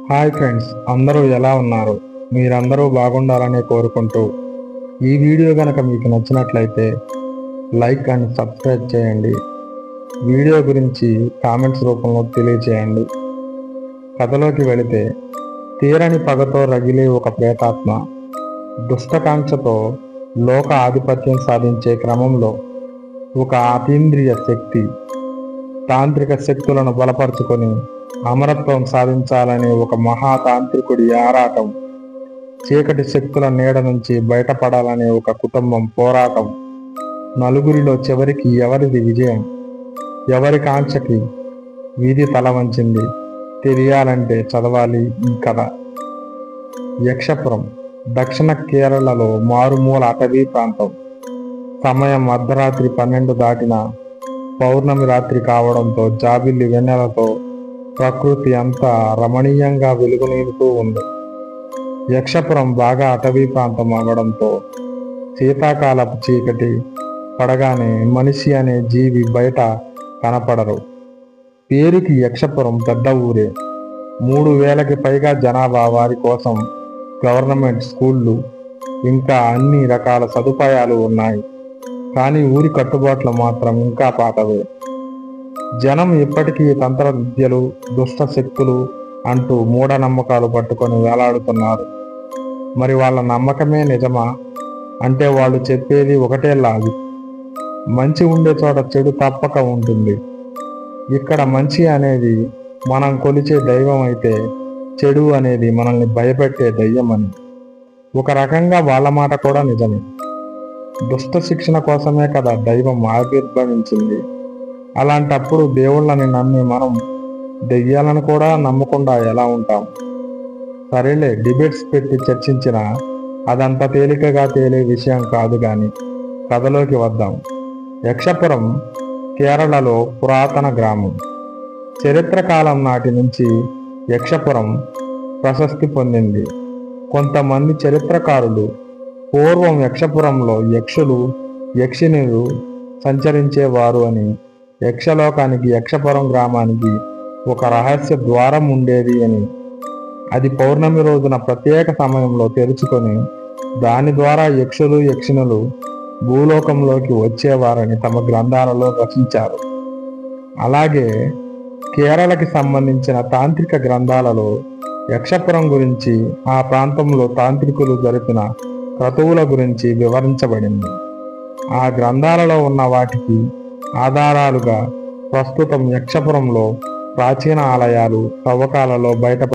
Hi friends, అందరూ ఎలా ఉన్నారు? మీరందరూ బాగుండాలని కోరుకుంటూ ఈ వీడియో కనుక మీకు నచ్చినట్లయితే లైక్ అండ్ సబ్స్క్రైబ్ చేయండి. వీడియో గురించి కామెంట్స్ రూపంలో తెలియచేయండి. కథలోకి వెళితే, తీరని పగతో రగిలే ఒక ప్రేతాత్మ దుష్టకాంక్షతో లోక ఆధిపత్యం సాధించే క్రమంలో ఒక అతీంద్రియ శక్తి తాంత్రిక శక్తులను బలపరుచుకొని అమరత్వం సాధించాలనే ఒక మహాతాంత్రికుడి ఆరాటం, చీకటి శక్తుల నీడ నుంచి బయటపడాలనే ఒక కుటుంబం పోరాటం, నలుగురిలో చివరికి ఎవరిది విజయం, ఎవరి కాంక్షకి వీధి తల వంచింది తెలియాలంటే చదవాలి ఈ కథ. యక్షపురం దక్షిణ కేరళలో మారుమూల అటవీ ప్రాంతం. సమయం అర్ధరాత్రి 12 దాటిన పౌర్ణమి రాత్రి కావడంతో జాబిల్లి వెన్నెలతో ప్రకృతి అంతా రమణీయంగా వెలుగునీడుతూ ఉంది. యక్షపురం బాగా అటవీ ప్రాంతం అవ్వడంతో శీతాకాలపు చీకటి పడగానే మనిషి అనే జీవి బయట కనపడరు. పేరుకి యక్షపురం పెద్ద ఊరే. 3000కి పైగా జనాభా. వారి కోసం గవర్నమెంట్ స్కూళ్ళు, ఇంకా అన్ని రకాల సదుపాయాలు ఉన్నాయి. కానీ ఊరి కట్టుబాట్లు మాత్రం ఇంకా పాతవే. జనం ఇప్పటికీ తంత్ర విద్యలు, దుష్ట శక్తులు అంటూ మూఢనమ్మకాలు పట్టుకొని వేలాడుతున్నారు. మరి వాళ్ళ నమ్మకమే నిజమా? అంటే వాళ్ళు చెప్పేది ఒకటే లాజిక్. మంచి ఉండే చోట చెడు తప్పక ఉంటుంది. ఇక్కడ మంచి అనేది మనం కొలిచే దైవం అయితే, చెడు అనేది మనల్ని భయపెట్టే దయ్యం అని. ఒక రకంగా వాళ్ళ మాట కూడా నిజమే. దుష్ట శిక్షణ కోసమే కదా దైవం ఆవిర్భవించింది. అలాంటప్పుడు దేవుళ్ళని నమ్మి మనం దెయ్యాలను కూడా నమ్మకుండా ఎలా ఉంటాం? సరేలే, డిబేట్స్ పెట్టి చర్చించిన అదంత తేలికగా తేలే విషయం కాదు. కానీ కథలోకి వద్దాం. యక్షపురం కేరళలో పురాతన గ్రామం. చరిత్ర కాలం నాటి నుంచి యక్షపురం ప్రశస్తి పొందింది. కొంతమంది చరిత్రకారులు పూర్వం యక్షపురంలో యక్షులు, యక్షిణులు సంచరించేవారు అని, యక్షలోకానికి యక్షపురం గ్రామానికి ఒక రహస్య ద్వారం ఉండేది అని, అది పౌర్ణమి రోజున ప్రత్యేక సమయంలో తెరుచుకొని దాని ద్వారా యక్షులు, యక్షిణులు భూలోకంలోకి వచ్చేవారని తమ గ్రంథాలలో రచించారు. అలాగే కేరళకి సంబంధించిన తాంత్రిక గ్రంథాలలో యక్షపురం గురించి, ఆ ప్రాంతంలో తాంత్రికులు జరిపిన క్రతువుల గురించి వివరించబడింది. ఆ గ్రంథాలలో ఉన్న వాటికి ఆధారాలుగా ప్రస్తుతం యక్షపురంలో ప్రాచీన ఆలయాలు తవ్వకాలలో బయట